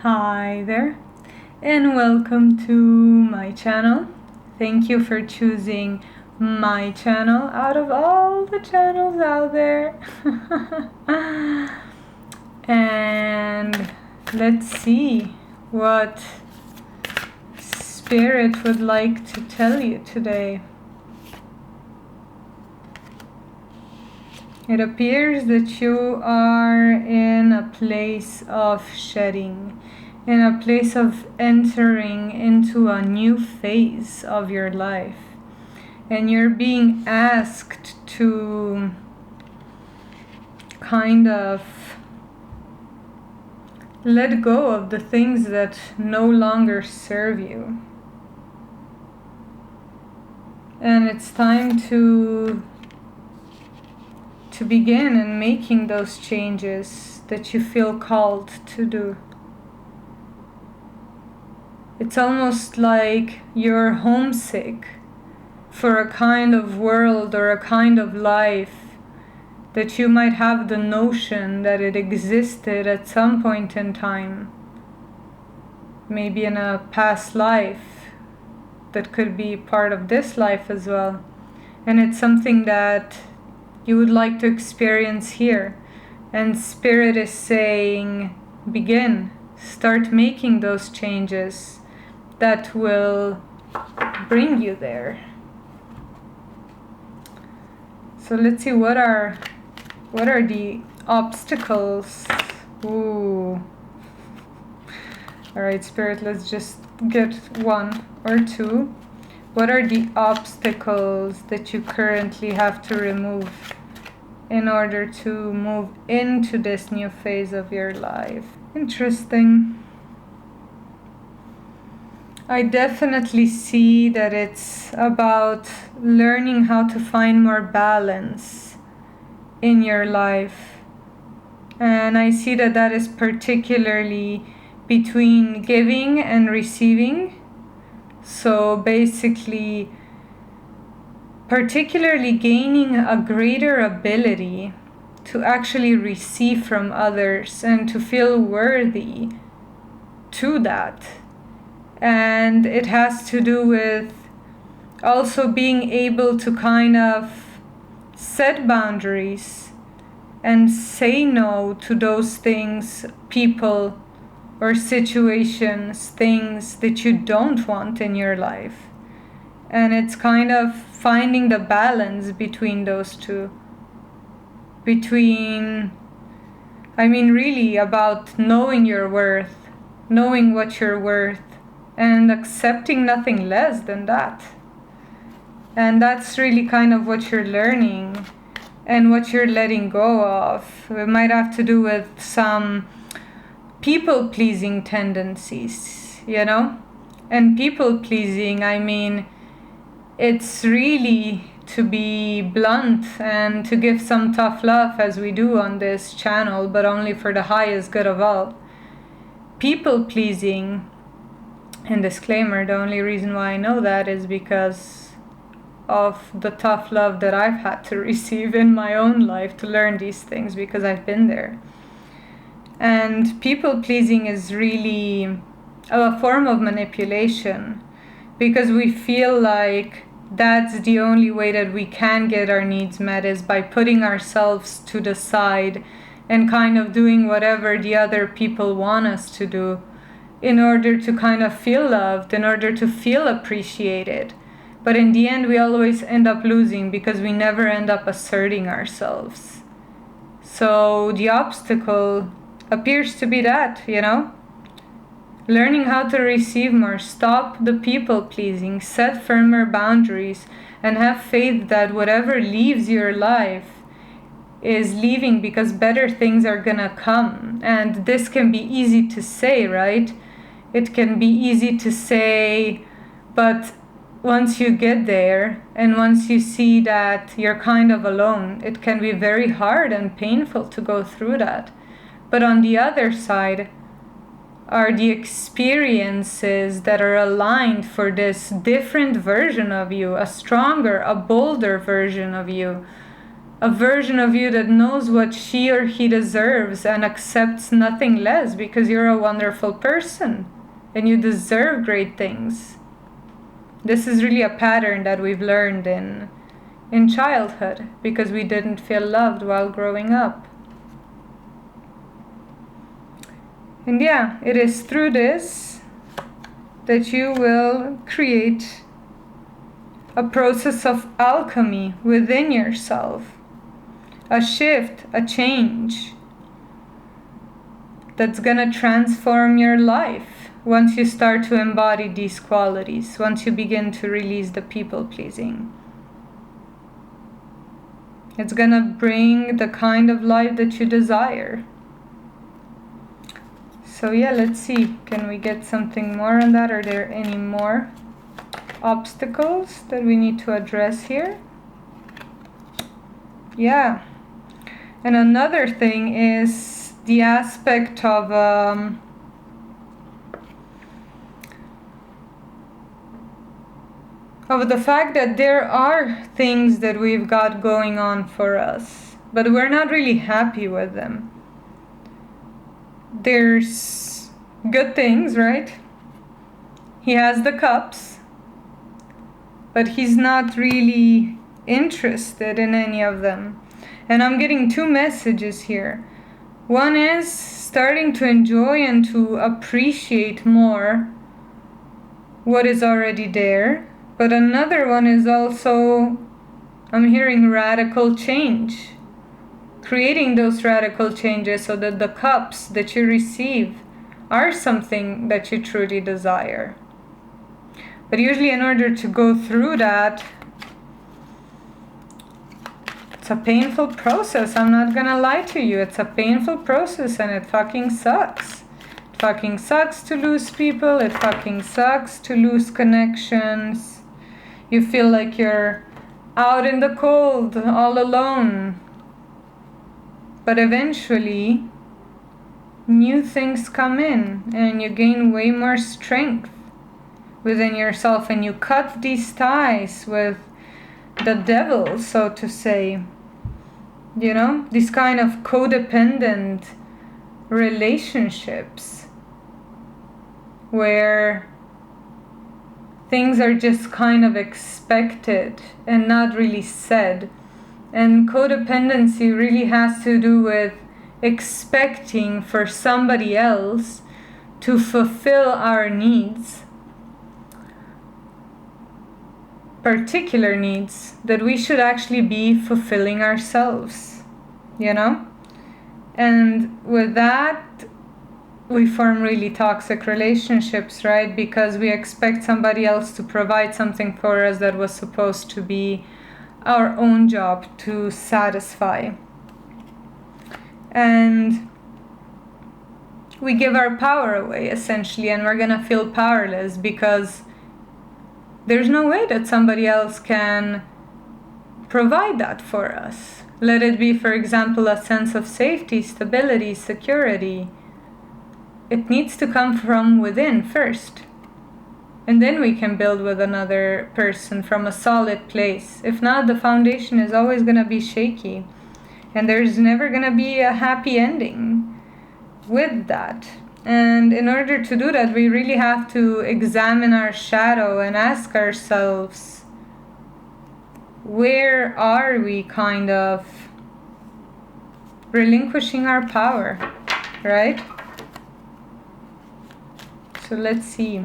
Hi there, and welcome to my channel. Thank you for choosing my channel out of all the channels out there. And let's see what Spirit would like to tell you today. It appears that you are in a place of shedding, in a place of entering into a new phase of your life. And you're being asked to kind of let go of the things that no longer serve you. And it's time to begin in making those changes that you feel called to do. It's almost like you're homesick for a kind of world or a kind of life that you might have the notion that it existed at some point in time, maybe in a past life that could be part of this life as well. And it's something that you would like to experience here. And Spirit is saying, begin, start making those changes that will bring you there. So let's see, what are the obstacles? Ooh. All right, Spirit, let's just get one or two. What are the obstacles that you currently have to remove in order to move into this new phase of your life? Interesting. I definitely see that it's about learning how to find more balance in your life. And I see that that is particularly between giving and receiving. So basically, particularly gaining a greater ability to actually receive from others and to feel worthy to that. And it has to do with also being able to kind of set boundaries and say no to those things, people, or situations, things that you don't want in your life. And it's kind of finding the balance between those two. Really about knowing your worth, knowing what you're worth, and accepting nothing less than that. And that's really kind of what you're learning and what you're letting go of. It might have to do with some people-pleasing tendencies, And people-pleasing, it's really to be blunt and to give some tough love as we do on this channel, but only for the highest good of all. People-pleasing, and disclaimer, the only reason why I know that is because of the tough love that I've had to receive in my own life to learn these things, because I've been there. And people-pleasing is really a form of manipulation, because we feel like that's the only way that we can get our needs met, is by putting ourselves to the side and kind of doing whatever the other people want us to do in order to kind of feel loved, in order to feel appreciated. But in the end, we always end up losing because we never end up asserting ourselves. So the obstacle appears to be that, learning how to receive more, stop the people-pleasing, set firmer boundaries, and have faith that whatever leaves your life is leaving because better things are gonna come. And this can be easy to say, right? It can be easy to say, but once you get there and once you see that you're kind of alone, it can be very hard and painful to go through that. But on the other side are the experiences that are aligned for this different version of you, a stronger, a bolder version of you, a version of you that knows what she or he deserves and accepts nothing less, because you're a wonderful person and you deserve great things. This is really a pattern that we've learned in childhood because we didn't feel loved while growing up. And yeah, it is through this that you will create a process of alchemy within yourself, a shift, a change that's gonna transform your life once you start to embody these qualities, once you begin to release the people pleasing. It's gonna bring the kind of life that you desire. So yeah, let's see, can we get something more on that? Are there any more obstacles that we need to address here? Yeah. And another thing is the aspect of the fact that there are things that we've got going on for us, but we're not really happy with them. There's good things, right? He has the cups, but he's not really interested in any of them. And I'm getting two messages here. One is starting to enjoy and to appreciate more what is already there. But another one is also, I'm hearing radical change. Creating those radical changes so that the cups that you receive are something that you truly desire. But usually in order to go through that, it's a painful process. I'm not gonna lie to you. It's a painful process and it fucking sucks. It fucking sucks to lose people. It fucking sucks to lose connections. You feel like you're out in the cold, all alone. But eventually, new things come in and you gain way more strength within yourself and you cut these ties with the devil, so to say. You know, these kind of codependent relationships where things are just kind of expected and not really said. And codependency really has to do with expecting for somebody else to fulfill our needs, particular needs that we should actually be fulfilling ourselves, you know? And with that, we form really toxic relationships, right? Because we expect somebody else to provide something for us that was supposed to be our own job to satisfy. And we give our power away, essentially, and we're gonna feel powerless because there's no way that somebody else can provide that for us. Let it be, for example, a sense of safety, stability, security. It needs to come from within first. And then we can build with another person from a solid place. If not, the foundation is always going to be shaky. And there's never going to be a happy ending with that. And in order to do that, we really have to examine our shadow and ask ourselves, where are we kind of relinquishing our power, right? So let's see.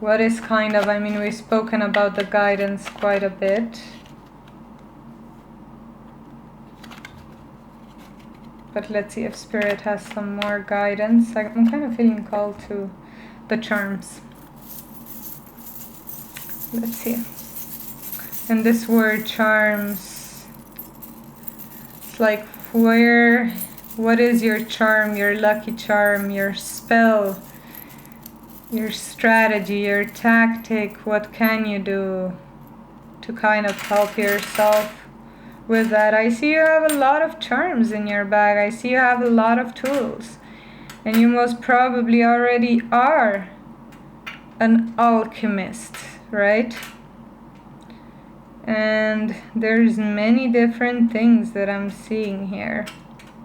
What is kind of, we've spoken about the guidance quite a bit. But let's see if Spirit has some more guidance. I'm kind of feeling called to the charms. Let's see. And this word charms, it's like what is your charm, your lucky charm, your spell, your strategy, your tactic? What can you do to kind of help yourself with that? I see you have a lot of charms in your bag. I see you have a lot of tools. And you most probably already are an alchemist, right? And there's many different things that I'm seeing here,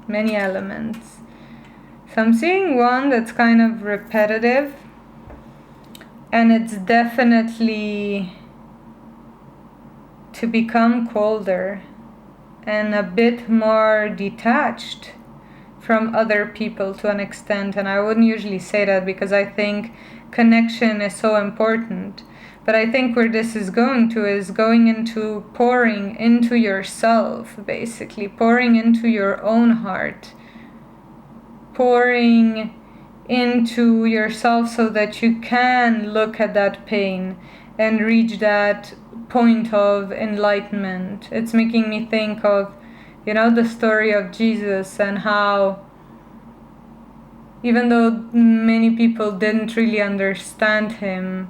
many elements. So I'm seeing one that's kind of repetitive, and it's definitely to become colder and a bit more detached from other people to an extent. And I wouldn't usually say that because I think connection is so important. But I think where this is going to is going into pouring into yourself, basically, pouring into your own heart, pouring into yourself so that you can look at that pain and reach that point of enlightenment. It's making me think of, the story of Jesus and how, even though many people didn't really understand him,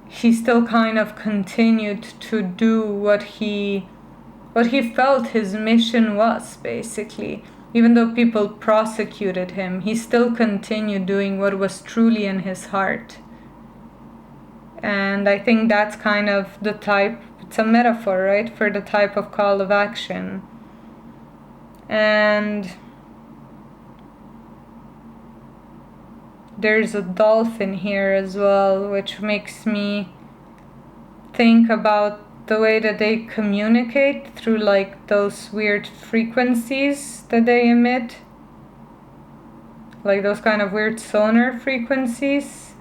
he still kind of continued to do what he felt his mission was, basically. Even though people prosecuted him, he still continued doing what was truly in his heart. And I think that's kind of the type, it's a metaphor, right, for the type of call of action. And there's a dolphin here as well, which makes me think about the way that they communicate through like those weird frequencies that they emit, like those kind of weird sonar frequencies.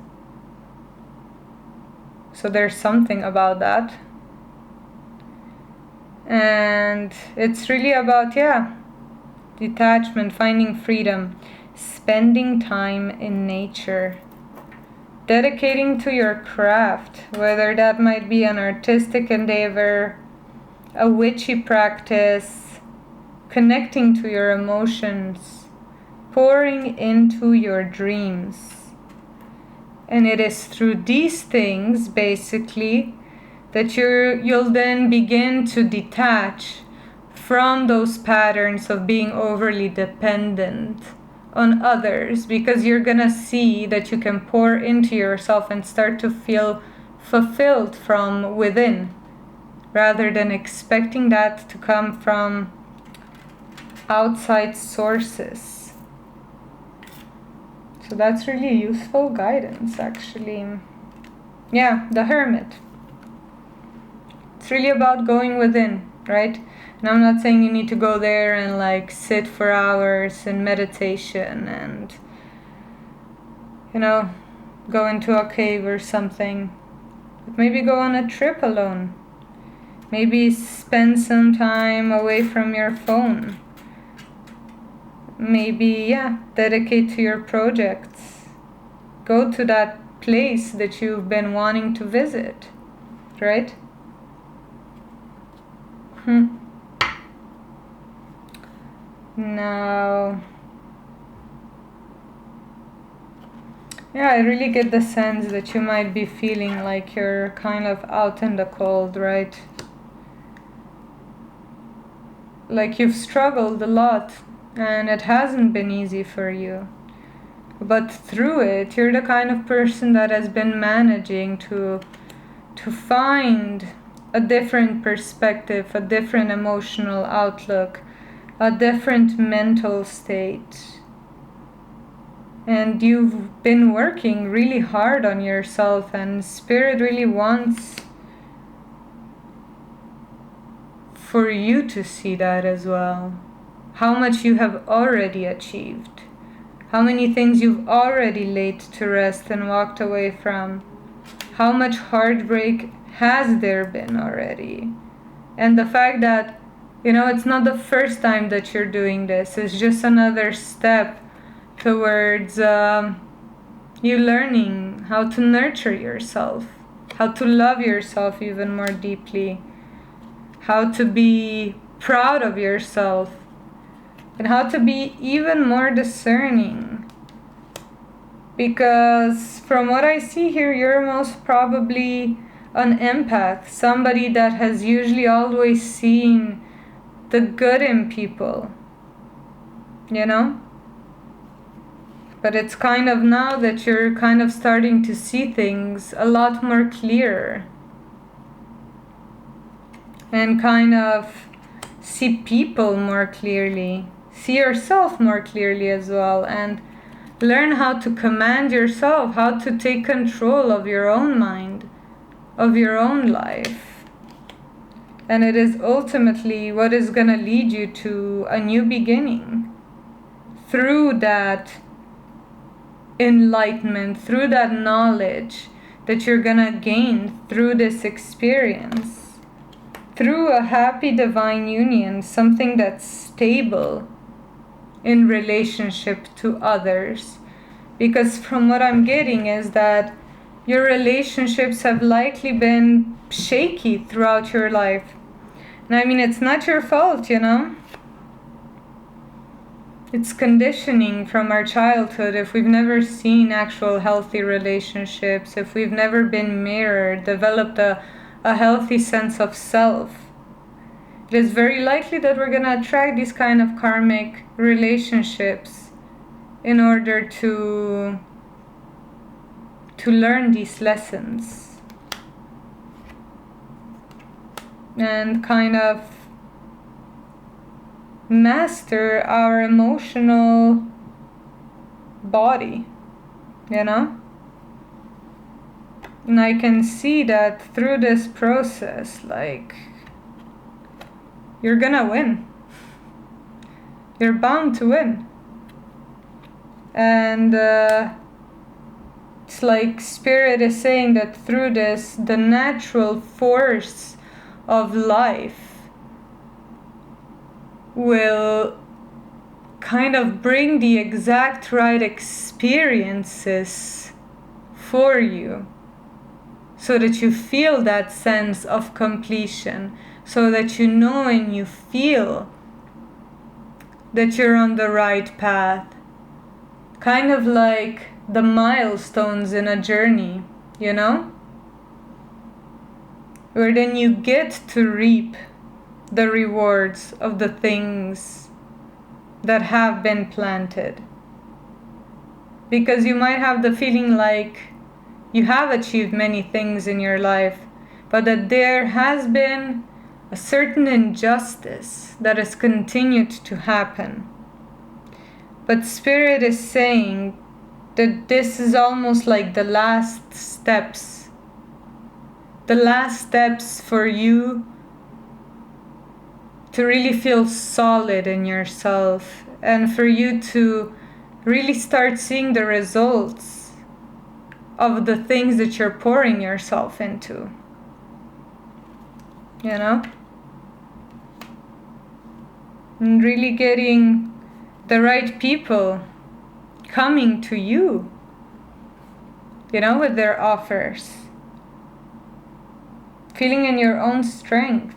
So there's something about that. And it's really about, detachment, finding freedom, spending time in nature, dedicating to your craft, whether that might be an artistic endeavor, a witchy practice, connecting to your emotions, pouring into your dreams. And it is through these things, basically, that you'll then begin to detach from those patterns of being overly dependent on others, because you're gonna see that you can pour into yourself and start to feel fulfilled from within, rather than expecting that to come from outside sources. So that's really useful guidance, actually. Yeah, the Hermit. It's really about going within, right? And I'm not saying you need to go there and like sit for hours in meditation and, go into a cave or something. But maybe go on a trip alone. Maybe spend some time away from your phone. Maybe, dedicate to your projects. Go to that place that you've been wanting to visit, right? Now, I really get the sense that you might be feeling like you're kind of out in the cold, right? Like you've struggled a lot and it hasn't been easy for you. But through it, you're the kind of person that has been managing to find a different perspective, a different emotional outlook, a different mental state. And you've been working really hard on yourself, and Spirit really wants for you to see that as well. How much you have already achieved. How many things you've already laid to rest and walked away from. How much heartbreak has there been already. And the fact that, it's not the first time that you're doing this. It's just another step towards you learning how to nurture yourself, how to love yourself even more deeply, how to be proud of yourself, and how to be even more discerning. Because from what I see here, you're most probably an empath, somebody that has usually always seen the good in people, But it's kind of now that you're kind of starting to see things a lot more clearer. and kind of see people more clearly, see yourself more clearly as well, and learn how to command yourself, how to take control of your own mind, of your own life. And it is ultimately what is going to lead you to a new beginning. Through that enlightenment, through that knowledge that you're going to gain through this experience, through a happy divine union, something that's stable in relationship to others. Because from what I'm getting is that your relationships have likely been shaky throughout your life. And I mean, it's not your fault, you know? It's conditioning from our childhood. If we've never seen actual healthy relationships, if we've never been mirrored, developed a healthy sense of self, it is very likely that we're going to attract these kind of karmic relationships in order to learn these lessons and kind of master our emotional body, you know? And I can see that through this process, like, you're gonna win. You're bound to win. And it's like Spirit is saying that through this, the natural force of life will kind of bring the exact right experiences for you, so that you feel that sense of completion, so that you know and you feel that you're on the right path. Kind of like the milestones in a journey, you know? Where then you get to reap the rewards of the things that have been planted. Because you might have the feeling like you have achieved many things in your life, but that there has been a certain injustice that has continued to happen. But Spirit is saying that this is almost like the last steps. The last steps for you to really feel solid in yourself, and for you to really start seeing the results of the things that you're pouring yourself into. You know? And really getting the right people coming to you, you know, with their offers. Feeling in your own strength,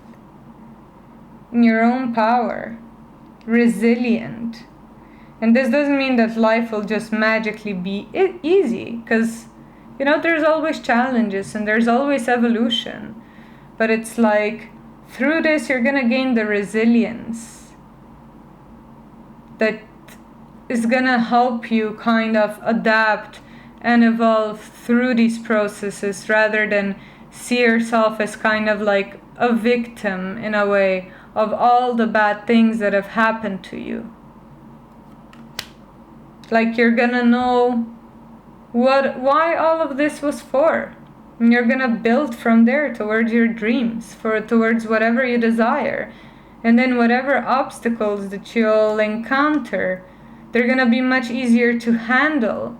in your own power, resilient. And this doesn't mean that life will just magically be easy, because, you know, there's always challenges and there's always evolution. But it's like, through this, you're gonna gain the resilience that is gonna help you kind of adapt and evolve through these processes, rather than see yourself as kind of like a victim in a way of all the bad things that have happened to you. Like, you're gonna know why all of this was for. And you're gonna build from there towards your dreams, towards whatever you desire. And then whatever obstacles that you'll encounter, they're gonna be much easier to handle,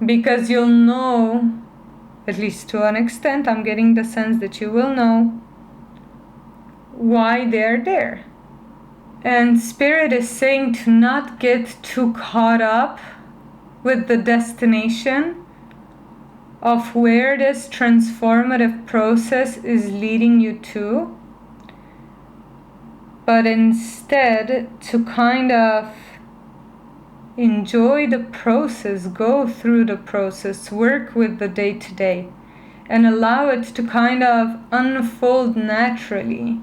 because you'll know, at least to an extent, I'm getting the sense that you will know why they're there. And Spirit is saying to not get too caught up with the destination of where this transformative process is leading you to, but instead to kind of enjoy the process, go through the process, work with the day-to-day, and allow it to kind of unfold naturally.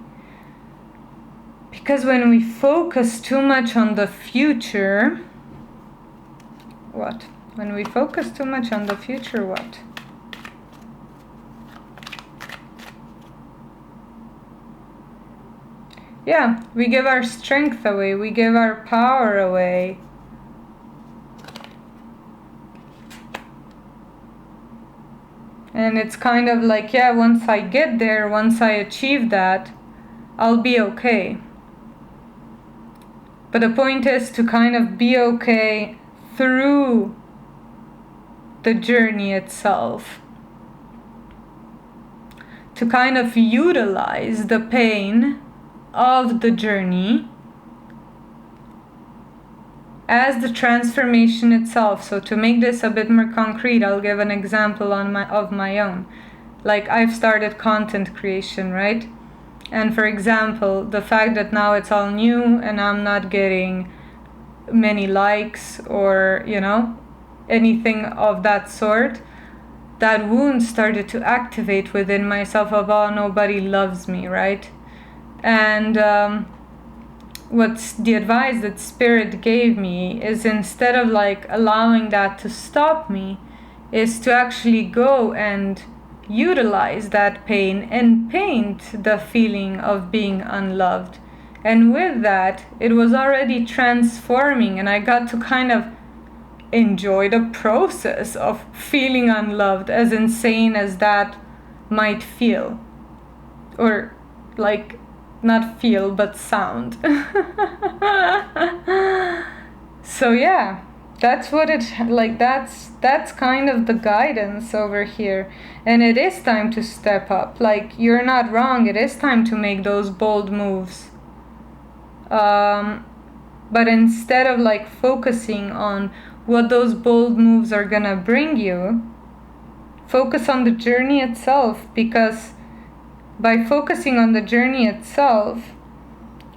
Because when we focus too much on the future, what? When we focus too much on the future, what? yeah, we give our strength away, we give our power away. And it's kind of like, yeah, once I get there, once I achieve that, I'll be okay. But the point is to kind of be okay through the journey itself. To kind of utilize the pain of the journey as the transformation itself. So to make this a bit more concrete, I'll give an example of my own. Like, I've started content creation, right? And for example, the fact that now it's all new and I'm not getting many likes or, anything of that sort, that wound started to activate within myself of, oh, nobody loves me, right? And what's the advice that Spirit gave me is, instead of like allowing that to stop me, is to actually go and utilize that pain and paint the feeling of being unloved. And with that, it was already transforming, and I got to kind of enjoy the process of feeling unloved, as insane as that might feel. Or like, not feel, but sound. So yeah, that's what it, like, that's kind of the guidance over here. And it is time to step up. Like, you're not wrong, it is time to make those bold moves. But instead of like focusing on what those bold moves are gonna bring you, focus on the journey itself, because by focusing on the journey itself,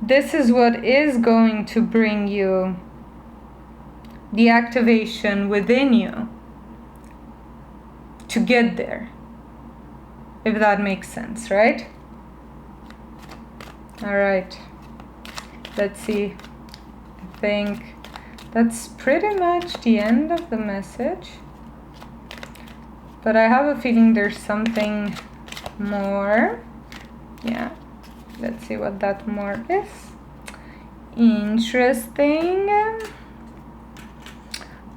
this is what is going to bring you the activation within you to get there, if that makes sense, right? All right, let's see. I think that's pretty much the end of the message, but I have a feeling there's something more. Yeah, let's see what that more is. Interesting.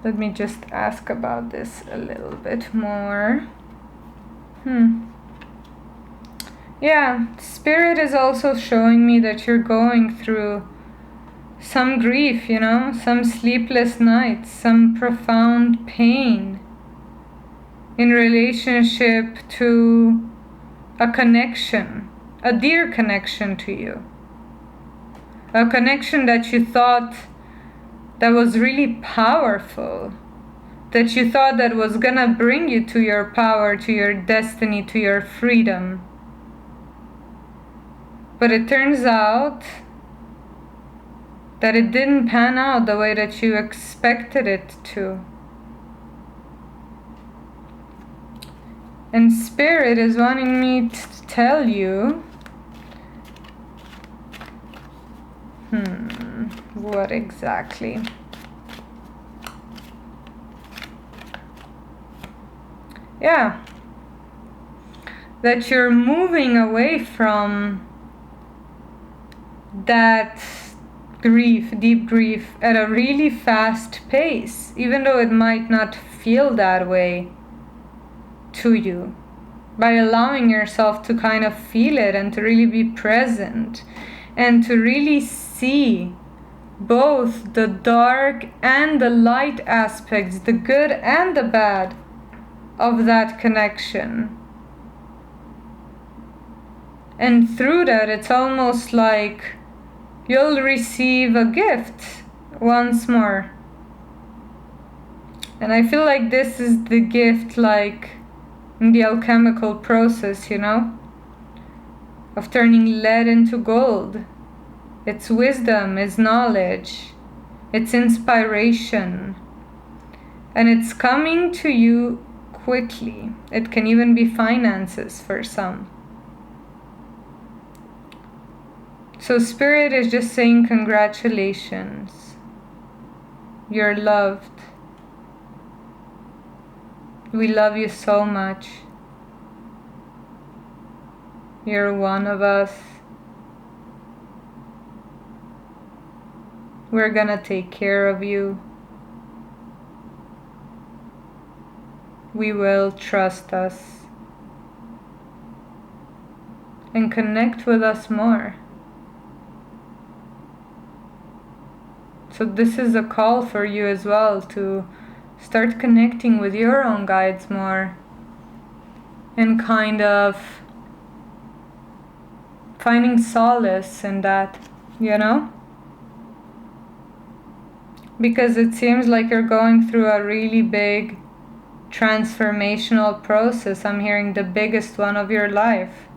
Let me just ask about this a little bit more. Yeah, Spirit is also showing me that you're going through some grief, some sleepless nights, some profound pain in relationship to a connection, a dear connection to you. A connection that you thought that was really powerful, that you thought that was gonna bring you to your power, to your destiny, to your freedom. But it turns out that it didn't pan out the way that you expected it to. And Spirit is wanting me to tell you, what exactly? Yeah, that you're moving away from that grief, deep grief, at a really fast pace, even though it might not feel that way to you, by allowing yourself to kind of feel it and to really be present and to really see both the dark and the light aspects, the good and the bad of that connection. And through that, it's almost like you'll receive a gift once more. And I feel like this is the gift, like in the alchemical process, of turning lead into gold. It's wisdom, it's knowledge, it's inspiration. And it's coming to you quickly. It can even be finances for some. So Spirit is just saying congratulations. You're loved. We love you so much. You're one of us. We're gonna take care of you. We will trust us and connect with us more. So this is a call for you as well to start connecting with your own guides more and kind of finding solace in that, you know? Because it seems like you're going through a really big transformational process. I'm hearing the biggest one of your life.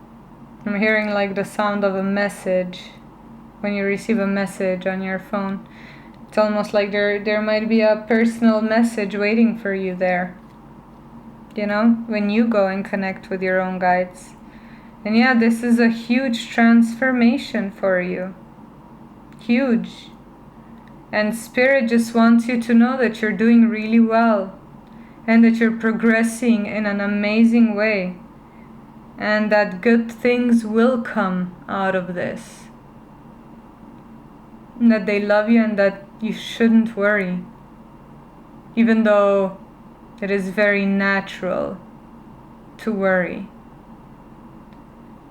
I'm hearing like the sound of a message when you receive a message on your phone. It's almost like there might be a personal message waiting for you there, you know, when you go and connect with your own guides. And yeah, this is a huge transformation for you. Huge. And Spirit just wants you to know that you're doing really well and that you're progressing in an amazing way and that good things will come out of this. And that they love you and that you shouldn't worry, even though it is very natural to worry.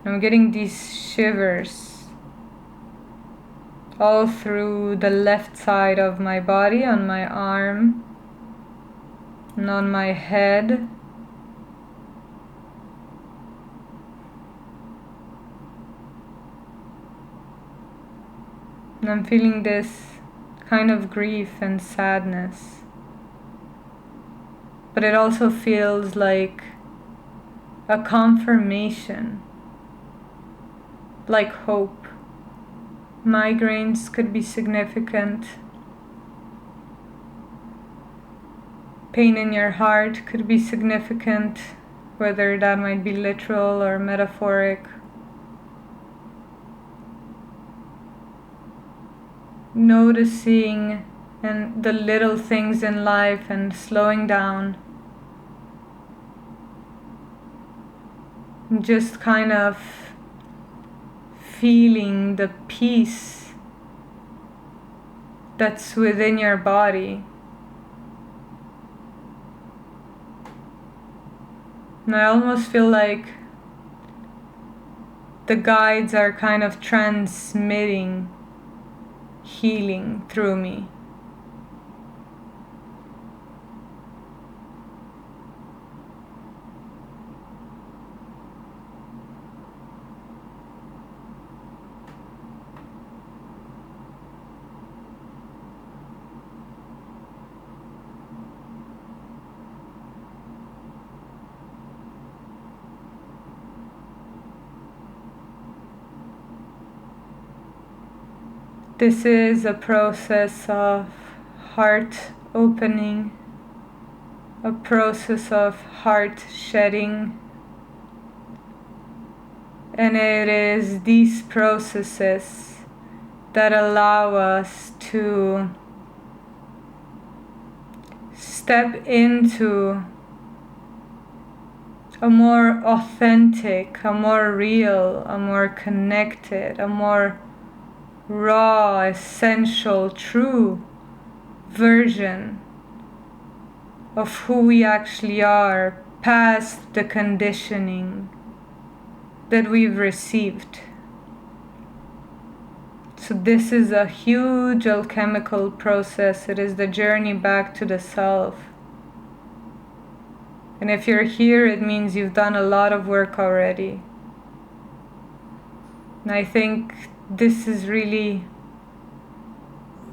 I'm getting these shivers all through the left side of my body, on my arm and on my head. And I'm feeling this kind of grief and sadness. But it also feels like a confirmation, like hope. Migraines could be significant. Pain in your heart could be significant, whether that might be literal or metaphoric. Noticing and the little things in life and slowing down. Just kind of feeling the peace that's within your body. And I almost feel like the guides are kind of transmitting healing through me. This is a process of heart opening, a process of heart shedding, and it is these processes that allow us to step into a more authentic, a more real, a more connected, a more raw, essential, true version of who we actually are, past the conditioning that we've received. So this is a huge alchemical process. It is the journey back to the self. And if you're here, it means you've done a lot of work already. And I think this is really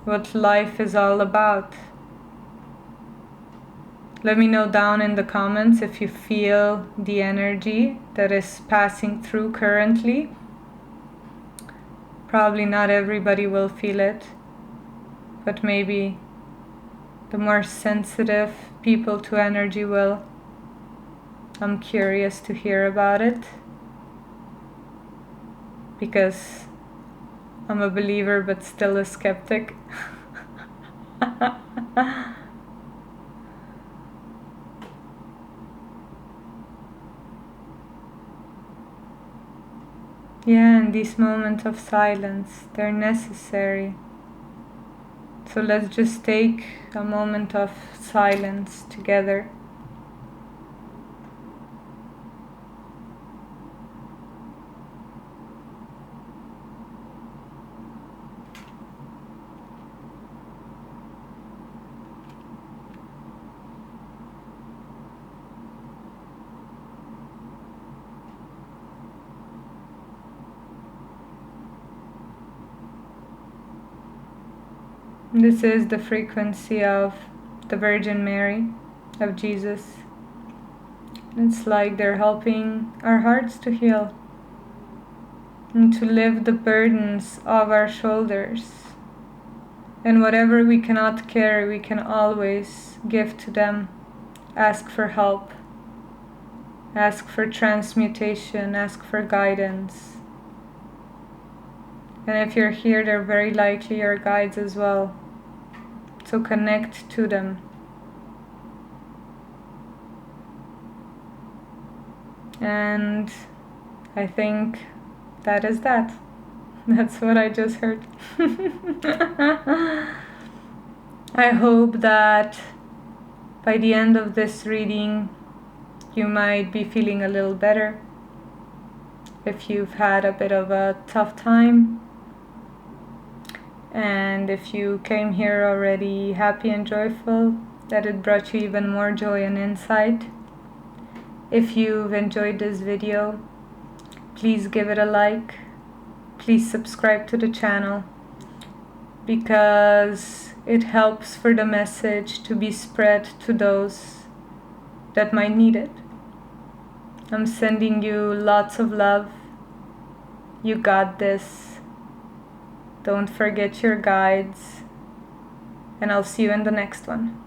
what life is all about. Let me know down in the comments if you feel the energy that is passing through currently. Probably not everybody will feel it, but maybe the more sensitive people to energy will. I'm curious to hear about it because I'm a believer but still a skeptic. Yeah, and these moments of silence, they're necessary. So let's just take a moment of silence together. This is the frequency of the Virgin Mary, of Jesus. It's like they're helping our hearts to heal and to lift the burdens of our shoulders. And whatever we cannot carry, we can always give to them. Ask for help. Ask for transmutation. Ask for guidance. And if you're here, they're very likely your guides as well. So connect to them. And I think that is that. That's what I just heard. I hope that by the end of this reading, you might be feeling a little better. If you've had a bit of a tough time, and if you came here already happy and joyful, that it brought you even more joy and insight. If you've enjoyed this video, please give it a like. Please subscribe to the channel, because it helps for the message to be spread to those that might need it. I'm sending you lots of love. You got this. Don't forget your guides, and I'll see you in the next one.